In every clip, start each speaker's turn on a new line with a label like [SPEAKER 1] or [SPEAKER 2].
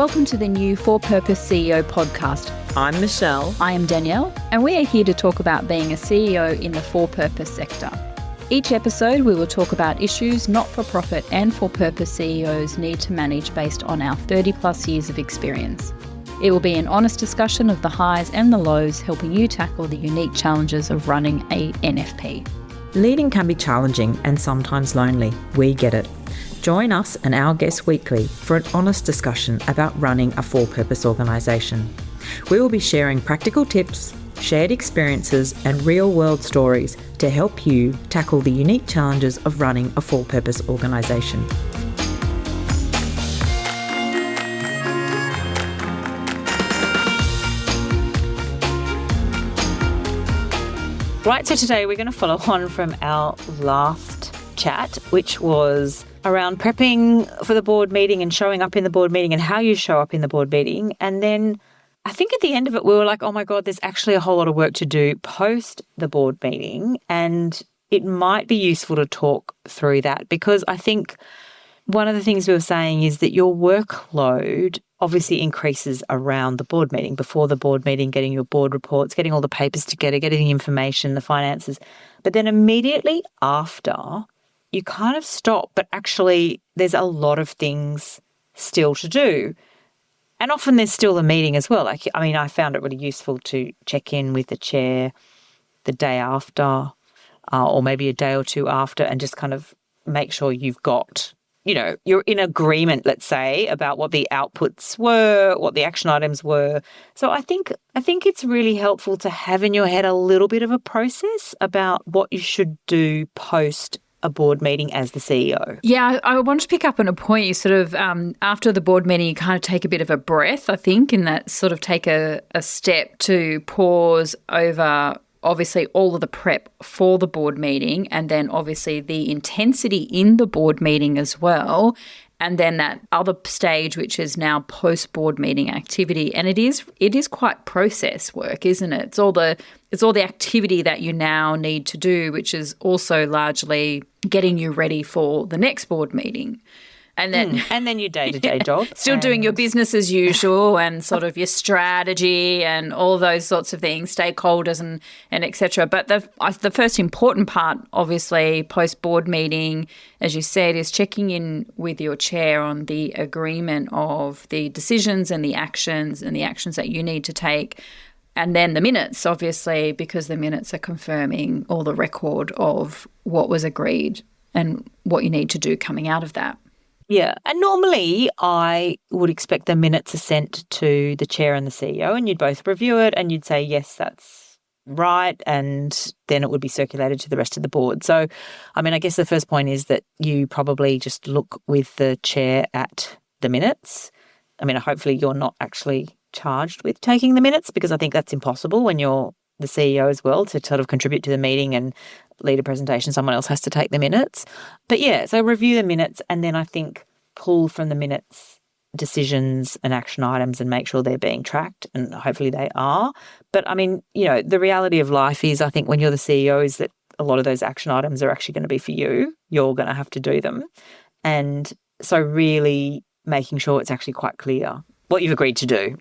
[SPEAKER 1] Welcome to the new For Purpose CEO podcast.
[SPEAKER 2] I'm Michelle.
[SPEAKER 1] I am Danielle, and we are here to talk about being a CEO in the for purpose sector. Each episode, we will talk about issues not-for-profit and for-purpose CEOs need to manage based on our 30 plus years of experience. It will be an honest discussion of the highs and the lows, helping you tackle the unique challenges of running a NFP.
[SPEAKER 2] Leading can be challenging and sometimes lonely. We get it. Join us and our guests weekly for an honest discussion about running a for-purpose organisation. We will be sharing practical tips, shared experiences and real-world stories to help you tackle the unique challenges of running a for-purpose organisation. Right, so today we're going to follow on from our last chat, which was around prepping for the board meeting and showing up in the board meeting and how you show up in the board meeting. And then I think at the end of it, we were like, oh my God, there's actually a whole lot of work to do post the board meeting. And it might be useful to talk through that, because I think one of the things we were saying is that your workload obviously increases around the board meeting, before the board meeting, getting your board reports, getting all the papers together, getting the information, the finances. But then immediately after, you kind of stop, but actually there's a lot of things still to do. And often there's still a meeting as well. I found it really useful to check in with the chair the day after, or maybe a day or two after, and just kind of make sure you've got, you're in agreement, let's say, about what the outputs were, what the action items were. So I think it's really helpful to have in your head a little bit of a process about what you should do post a board meeting as the CEO.
[SPEAKER 1] Yeah, I wanted to pick up on a point. You sort of, after the board meeting, you kind of take a bit of a breath, I think, and that sort of take a step to pause over obviously all of the prep for the board meeting, and then obviously the intensity in the board meeting as well. And then that other stage, which is now post-board meeting activity. And it is quite process work, isn't it? It's all the activity that you now need to do, which is also largely getting you ready for the next board meeting. And then
[SPEAKER 2] your day-to-day job.
[SPEAKER 1] Still doing your business as usual and sort of your strategy and all those sorts of things, stakeholders and et cetera. But the first important part, obviously, post-board meeting, as you said, is checking in with your chair on the agreement of the decisions and the actions that you need to take. And then the minutes, obviously, because the minutes are confirming all the record of what was agreed and what you need to do coming out of that.
[SPEAKER 2] Yeah, and normally I would expect the minutes are sent to the chair and the CEO, and you'd both review it and you'd say, yes, that's right, and then it would be circulated to the rest of the board. So, I guess the first point is that you probably just look with the chair at the minutes. Hopefully you're not actually charged with taking the minutes, because I think that's impossible when you're the CEO as well, to sort of contribute to the meeting and lead a presentation. Someone else has to take the minutes. But yeah, so review the minutes, and then I think pull from the minutes decisions and action items and make sure they're being tracked, and hopefully they are. But the reality of life is, I think when you're the CEO, is that a lot of those action items are actually going to be for you. You're going to have to do them. And so really making sure it's actually quite clear what you've agreed to do.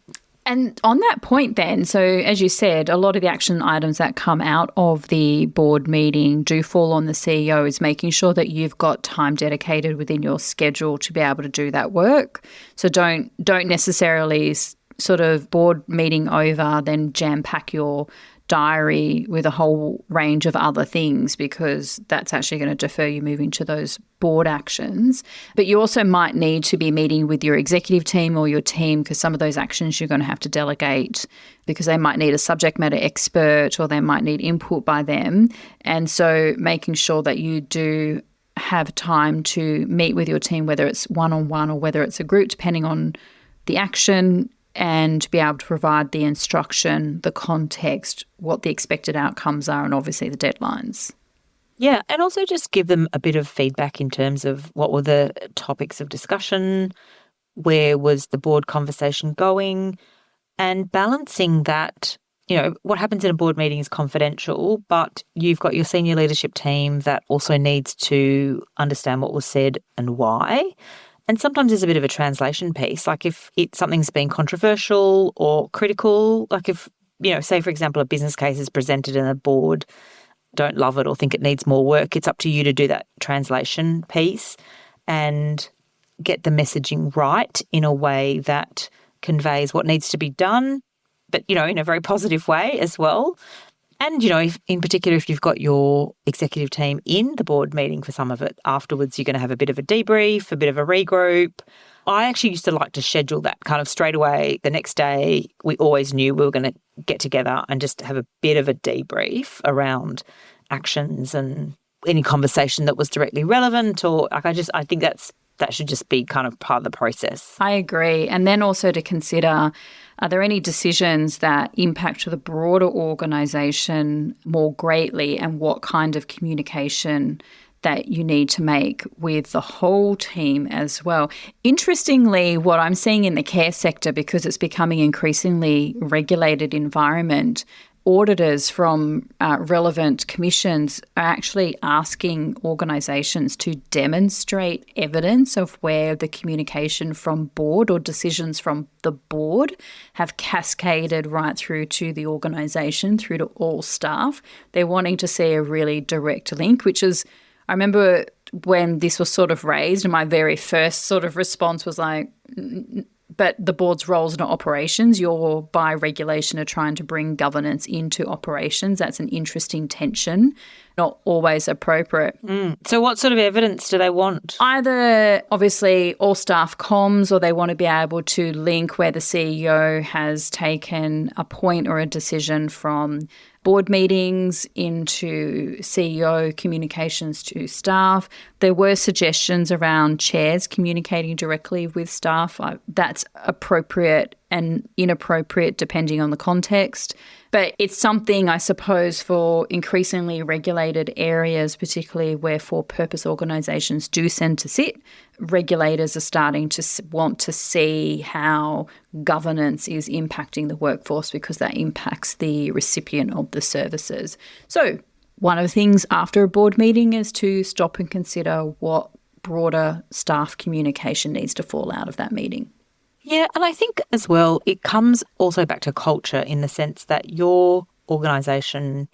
[SPEAKER 1] And on that point then, so as you said, a lot of the action items that come out of the board meeting do fall on the CEO, is making sure that you've got time dedicated within your schedule to be able to do that work. So don't necessarily sort of board meeting over, then jam pack your diary with a whole range of other things, because that's actually going to defer you moving to those board actions. But you also might need to be meeting with your executive team or your team, because some of those actions you're going to have to delegate, because they might need a subject matter expert or they might need input by them. And so making sure that you do have time to meet with your team, whether it's one-on-one or whether it's a group, depending on the action, and be able to provide the instruction, the context, what the expected outcomes are, and obviously the deadlines.
[SPEAKER 2] Yeah, and also just give them a bit of feedback in terms of what were the topics of discussion, where was the board conversation going, and balancing that. What happens in a board meeting is confidential, but you've got your senior leadership team that also needs to understand what was said and why. And sometimes there's a bit of a translation piece, like if something's been controversial or critical, like if, say, for example, a business case is presented and a board don't love it or think it needs more work, it's up to you to do that translation piece and get the messaging right in a way that conveys what needs to be done, but, in a very positive way as well. And, if, in particular, if you've got your executive team in the board meeting for some of it, afterwards you're going to have a bit of a debrief, a bit of a regroup. I actually used to like to schedule that kind of straight away. The next day, we always knew we were going to get together and just have a bit of a debrief around actions and any conversation that was directly relevant, or I think that should just be kind of part of the process.
[SPEAKER 1] I agree. And then also to consider, are there any decisions that impact the broader organisation more greatly, and what kind of communication that you need to make with the whole team as well. Interestingly, what I'm seeing in the care sector, because it's becoming increasingly regulated environment, auditors from relevant commissions are actually asking organisations to demonstrate evidence of where the communication from board or decisions from the board have cascaded right through to the organisation, through to all staff. They're wanting to see a really direct link, which is, I remember when this was sort of raised, and my very first sort of response was like, but the board's role is not operations. You're, by regulation, are trying to bring governance into operations. That's an interesting tension, not always appropriate.
[SPEAKER 2] So what sort of evidence do they want?
[SPEAKER 1] Either, obviously, all staff comms, or they want to be able to link where the CEO has taken a point or a decision from board meetings into CEO communications to staff. There were suggestions around chairs communicating directly with staff. That's appropriate and inappropriate depending on the context. But it's something, I suppose, for increasingly regulated areas, particularly where for-purpose organisations do tend to sit, regulators are starting to want to see how governance is impacting the workforce, because that impacts the recipient of the services. So one of the things after a board meeting is to stop and consider what broader staff communication needs to fall out of that meeting.
[SPEAKER 2] Yeah, and I think as well, it comes also back to culture, in the sense that your organisation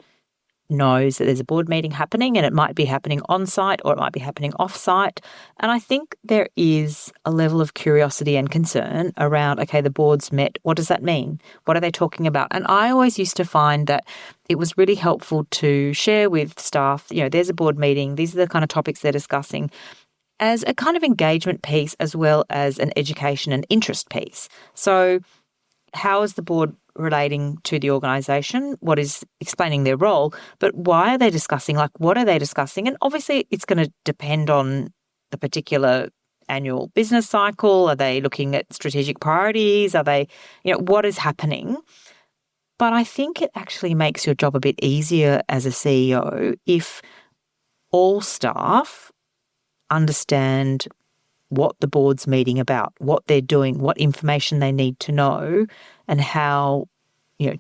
[SPEAKER 2] knows that there's a board meeting happening, and it might be happening on-site or it might be happening off-site. And I think there is a level of curiosity and concern around, okay, the board's met, what does that mean? What are they talking about? And I always used to find that it was really helpful to share with staff, there's a board meeting, these are the kind of topics they're discussing, as a kind of engagement piece as well as an education and interest piece. So how is the board relating to the organisation? What is explaining their role? But why are they discussing? Like, what are they discussing? And obviously it's going to depend on the particular annual business cycle. Are they looking at strategic priorities? Are they, what is happening? But I think it actually makes your job a bit easier as a CEO if all staff understand what the board's meeting about, what they're doing, what information they need to know, and how,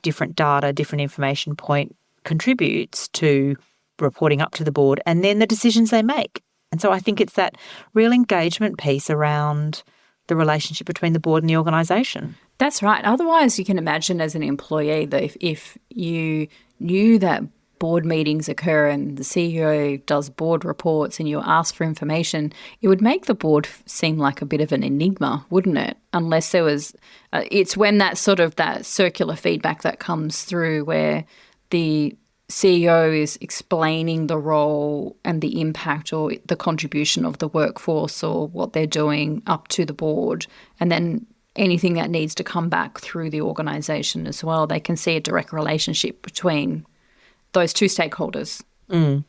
[SPEAKER 2] different data, different information point contributes to reporting up to the board and then the decisions they make. And so I think it's that real engagement piece around the relationship between the board and the organisation.
[SPEAKER 1] That's right. Otherwise, you can imagine as an employee that if you knew that board meetings occur and the CEO does board reports and you ask for information, it would make the board seem like a bit of an enigma, wouldn't it? Unless there was, it's when that sort of that circular feedback that comes through where the CEO is explaining the role and the impact or the contribution of the workforce or what they're doing up to the board, and then anything that needs to come back through the organisation as well. They can see a direct relationship between those two stakeholders.
[SPEAKER 2] And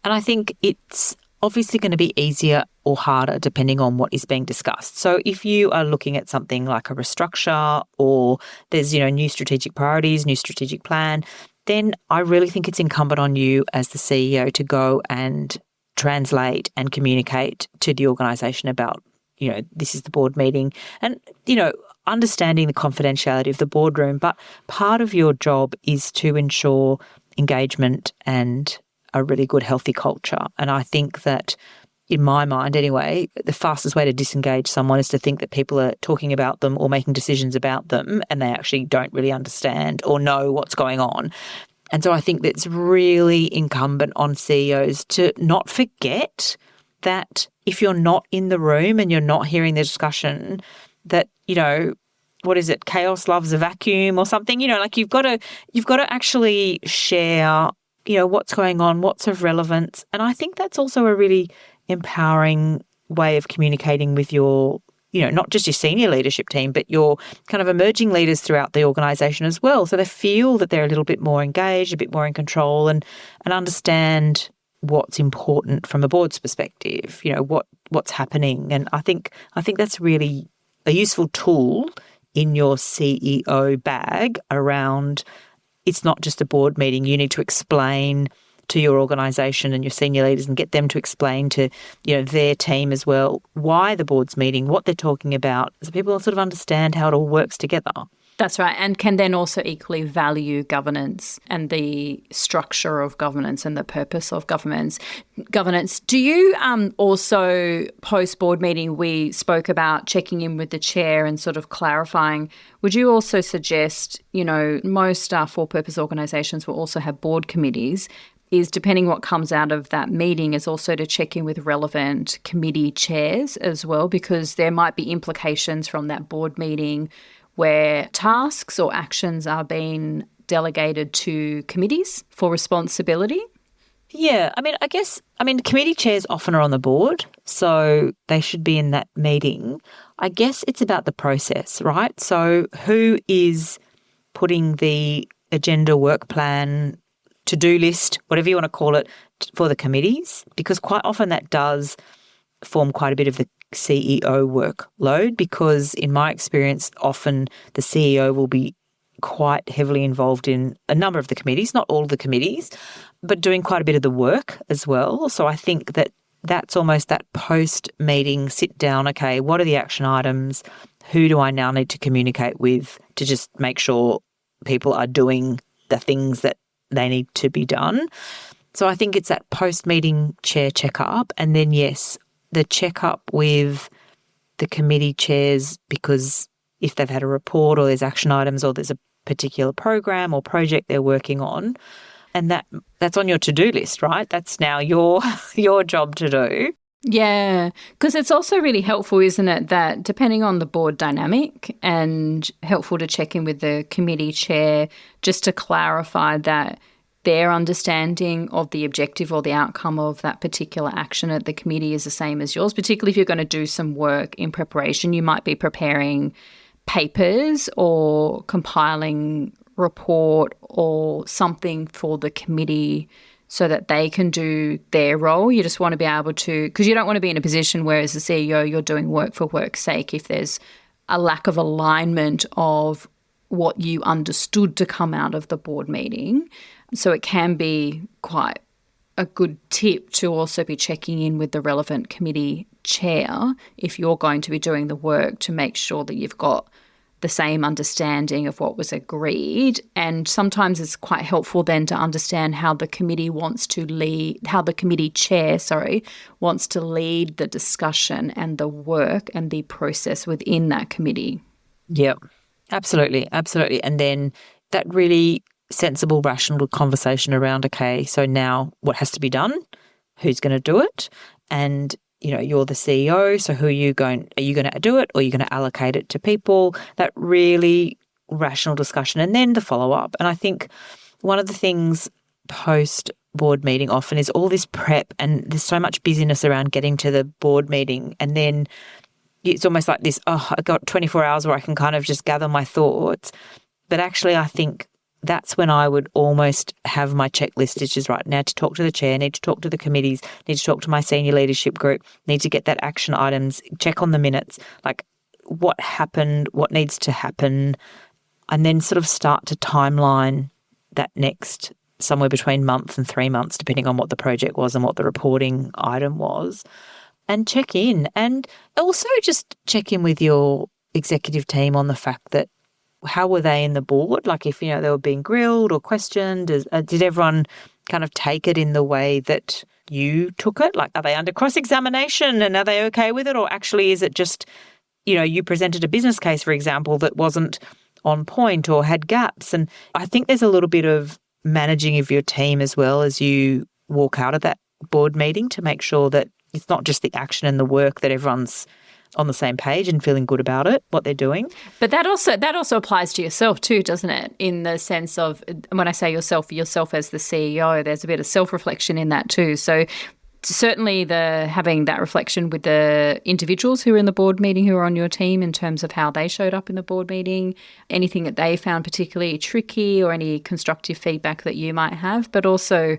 [SPEAKER 2] I think it's obviously going to be easier or harder depending on what is being discussed. So if you are looking at something like a restructure, or there's, new strategic priorities, new strategic plan, then I really think it's incumbent on you as the CEO to go and translate and communicate to the organisation about, this is the board meeting, and, understanding the confidentiality of the boardroom. But part of your job is to ensure engagement and a really good, healthy culture. And I think that in my mind anyway, the fastest way to disengage someone is to think that people are talking about them or making decisions about them and they actually don't really understand or know what's going on. And so I think that it's really incumbent on CEOs to not forget that if you're not in the room and you're not hearing the discussion, that, what is it? Chaos loves a vacuum or something, like you've got to actually share, what's going on, what's of relevance. And I think that's also a really empowering way of communicating with your, not just your senior leadership team, but your kind of emerging leaders throughout the organisation as well. So they feel that they're a little bit more engaged, a bit more in control and understand what's important from a board's perspective, what's happening. And I think that's really a useful tool in your CEO bag around it's not just a board meeting. You need to explain to your organisation and your senior leaders and get them to explain to, their team as well why the board's meeting, what they're talking about, so people sort of understand how it all works together.
[SPEAKER 1] That's right, and can then also equally value governance and the structure of governance and the purpose of governance. Do you also, post-board meeting, we spoke about checking in with the chair and sort of clarifying. Would you also suggest, most for-purpose organisations will also have board committees, is depending what comes out of that meeting is also to check in with relevant committee chairs as well, because there might be implications from that board meeting where tasks or actions are being delegated to committees for responsibility?
[SPEAKER 2] Yeah, committee chairs often are on the board, so they should be in that meeting. I guess it's about the process, right? So who is putting the agenda, work plan, to-do list, whatever you want to call it, for the committees? Because quite often that does form quite a bit of the CEO workload, because in my experience, often the CEO will be quite heavily involved in a number of the committees, not all of the committees, but doing quite a bit of the work as well. So I think that that's almost that post-meeting sit down, okay, what are the action items? Who do I now need to communicate with to just make sure people are doing the things that they need to be done? So I think it's that post-meeting chair check-up, and then, yes, the check-up with the committee chairs, because if they've had a report or there's action items or there's a particular program or project they're working on, and that's on your to-do list, right? That's now your job to do.
[SPEAKER 1] Yeah, because it's also really helpful, isn't it, that depending on the board dynamic, and helpful to check in with the committee chair just to clarify that their understanding of the objective or the outcome of that particular action at the committee is the same as yours, particularly if you're going to do some work in preparation. You might be preparing papers or compiling report or something for the committee so that they can do their role. You just want to be able to, because you don't want to be in a position where as a CEO you're doing work for work's sake if there's a lack of alignment of what you understood to come out of the board meeting. So it can be quite a good tip to also be checking in with the relevant committee chair if you're going to be doing the work, to make sure that you've got the same understanding of what was agreed. And sometimes it's quite helpful then to understand how the committee chair wants to lead the discussion and the work and the process within that committee.
[SPEAKER 2] Yep, absolutely. And then that really sensible, rational conversation around, okay, so now what has to be done? Who's going to do it? And, you're the CEO, so are you going to do it, or are you going to allocate it to people? That really rational discussion, and then the follow-up. And I think one of the things post-board meeting often is all this prep, and there's so much busyness around getting to the board meeting, and then it's almost like this, I've got 24 hours where I can kind of just gather my thoughts. But actually I think that's when I would almost have my checklist, which is right now to talk to the chair, need to talk to the committees, need to talk to my senior leadership group, need to get that action items, check on the minutes, like what happened, what needs to happen, and then sort of start to timeline that next somewhere between month and 3 months, depending on what the project was and what the reporting item was, and check in. And also just check in with your executive team on the fact that how were they in the board? Like if, they were being grilled or questioned, did everyone kind of take it in the way that you took it? Like, are they under cross-examination and are they okay with it? Or actually, is it just, you presented a business case, for example, that wasn't on point or had gaps? And I think there's a little bit of managing of your team as well as you walk out of that board meeting to make sure that it's not just the action and the work, that everyone's on the same page and feeling good about it, what they're doing.
[SPEAKER 1] But that also applies to yourself too, doesn't it? In the sense of, when I say yourself as the CEO, there's a bit of self-reflection in that too. So certainly having that reflection with the individuals who are in the board meeting, who are on your team, in terms of how they showed up in the board meeting, anything that they found particularly tricky or any constructive feedback that you might have, but also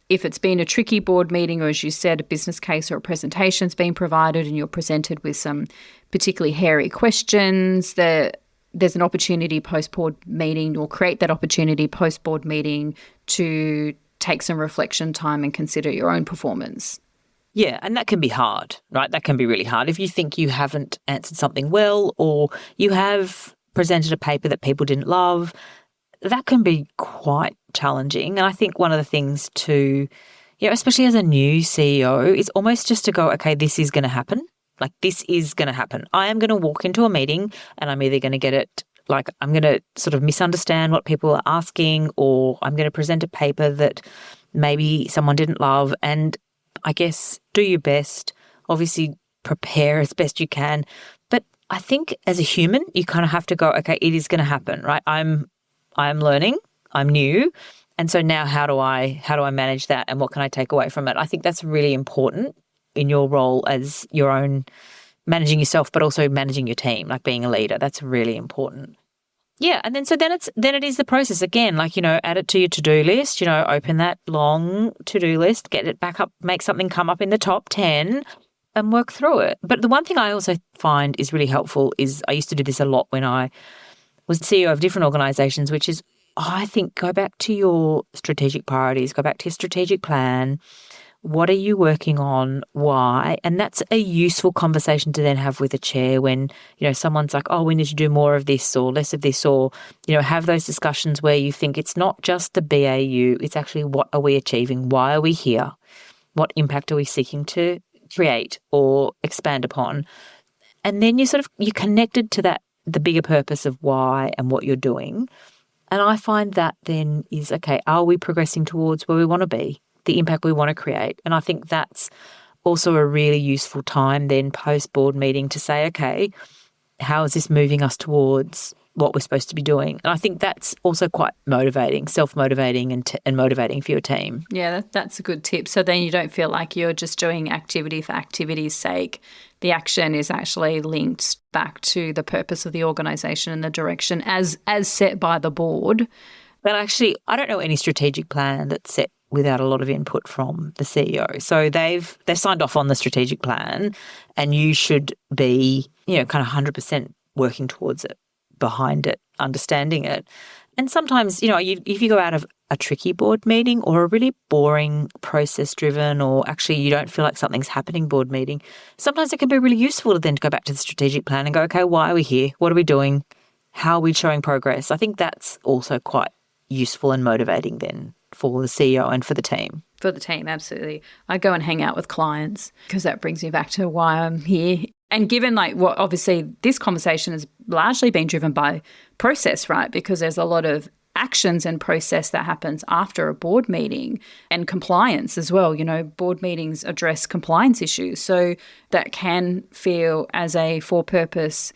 [SPEAKER 1] if it's been a tricky board meeting, or as you said, a business case or a presentation's been provided and you're presented with some particularly hairy questions, there's an opportunity post-board meeting, or create that opportunity post-board meeting to take some reflection time and consider your own performance.
[SPEAKER 2] Yeah, and that can be hard, right? That can be really hard. If you think you haven't answered something well, or you have presented a paper that people didn't love, that can be quite challenging. And I think one of the things to, especially as a new CEO, is almost just to go, okay, this is going to happen. Like, this is going to happen. I am going to walk into a meeting and I'm either going to get it, like, I'm going to sort of misunderstand what people are asking, or I'm going to present a paper that maybe someone didn't love. And I guess do your best, obviously prepare as best you can. But I think as a human, you kind of have to go, okay, it is going to happen, right? I'm learning, I'm new. And so now how do I manage that, and what can I take away from it? I think that's really important in your role as your own, managing yourself, but also managing your team, like being a leader. That's really important. Yeah. And then it is the process again, like, add it to your to-do list, open that long to-do list, get it back up, make something come up in the top 10 and work through it. But the one thing I also find is really helpful is, I used to do this a lot when I was CEO of different organizations, which is, I think, go back to your strategic priorities, go back to your strategic plan. What are you working on? Why? And that's a useful conversation to then have with a chair when, someone's like, oh, we need to do more of this or less of this, or, have those discussions where you think it's not just the BAU, it's actually, what are we achieving? Why are we here? What impact are we seeking to create or expand upon? And then you're connected to that, the bigger purpose of why and what you're doing. And I find that then is, okay, are we progressing towards where we want to be, the impact we want to create? And I think that's also a really useful time then post-board meeting to say, okay, how is this moving us towards what we're supposed to be doing? And I think that's also quite motivating, self-motivating and motivating for your team.
[SPEAKER 1] Yeah, that's a good tip. So then you don't feel like you're just doing activity for activity's sake. The action is actually linked back to the purpose of the organisation and the direction as set by the board.
[SPEAKER 2] But actually, I don't know any strategic plan that's set without a lot of input from the CEO. So they've signed off on the strategic plan, and you should be, kind of 100% working towards it, behind it, understanding it. And sometimes, if you go out of a tricky board meeting or a really boring process-driven, or actually you don't feel like something's happening board meeting, sometimes it can be really useful to then go back to the strategic plan and go, okay, why are we here? What are we doing? How are we showing progress? I think that's also quite useful and motivating then for the CEO and for the team.
[SPEAKER 1] For the team, absolutely. I go and hang out with clients because that brings me back to why I'm here. And given what obviously this conversation has largely been driven by process, right? Because there's a lot of actions and process that happens after a board meeting, and compliance as well. Board meetings address compliance issues. So that can feel, as a for-purpose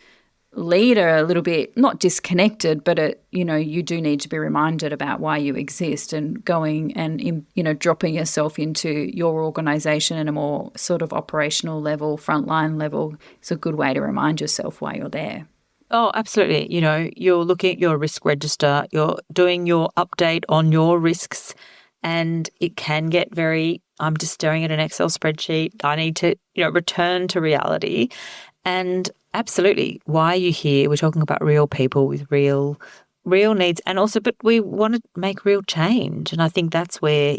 [SPEAKER 1] leader, a little bit not disconnected, but you do need to be reminded about why you exist, and going and dropping yourself into your organization in a more sort of operational level, frontline level is a good way to remind yourself why you're there.
[SPEAKER 2] Oh, absolutely. You're looking at your risk register, you're doing your update on your risks, and it can get very, I'm just staring at an Excel spreadsheet. I need to, return to reality. And absolutely, why are you here? We're talking about real people with real needs, and also, but we want to make real change. And I think that's where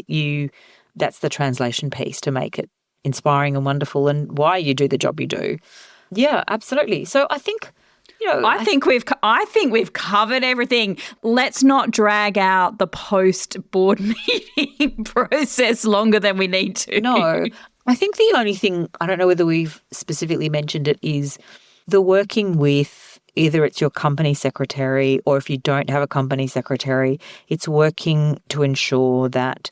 [SPEAKER 2] that's the translation piece to make it inspiring and wonderful, and why you do the job you do. Yeah, absolutely. So I think
[SPEAKER 1] I think we've covered everything. Let's not drag out the post-board meeting process longer than we need to.
[SPEAKER 2] No. I think the only thing, I don't know whether we've specifically mentioned it, is the working with either it's your company secretary, or if you don't have a company secretary, it's working to ensure that,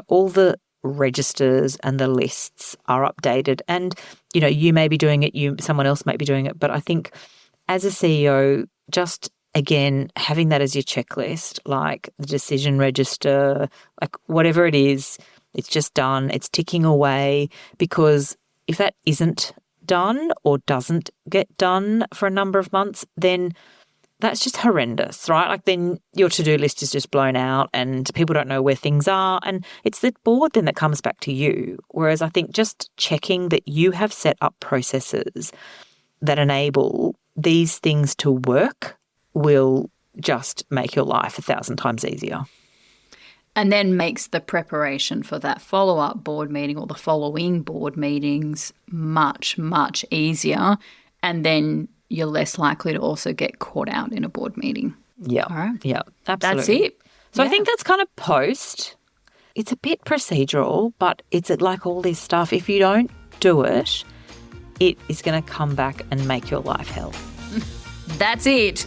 [SPEAKER 2] all the registers and the lists are updated. And, you may be doing it, someone else might be doing it. But I think as a CEO, just again, having that as your checklist, like the decision register, like whatever it is, it's just done, it's ticking away, because if that isn't done or doesn't get done for a number of months, then that's just horrendous, right? Like then your to-do list is just blown out and people don't know where things are, and it's the board then that comes back to you. Whereas I think just checking that you have set up processes that enable these things to work will just make your life 1,000 times easier.
[SPEAKER 1] And then makes the preparation for that follow-up board meeting or the following board meetings much, much easier. And then you're less likely to also get caught out in a board meeting.
[SPEAKER 2] Yeah.
[SPEAKER 1] All right.
[SPEAKER 2] Yeah, absolutely.
[SPEAKER 1] That's it.
[SPEAKER 2] So I think that's kind of post. It's a bit procedural, but it's like all this stuff. If you don't do it, it is going to come back and make your life hell.
[SPEAKER 1] That's it.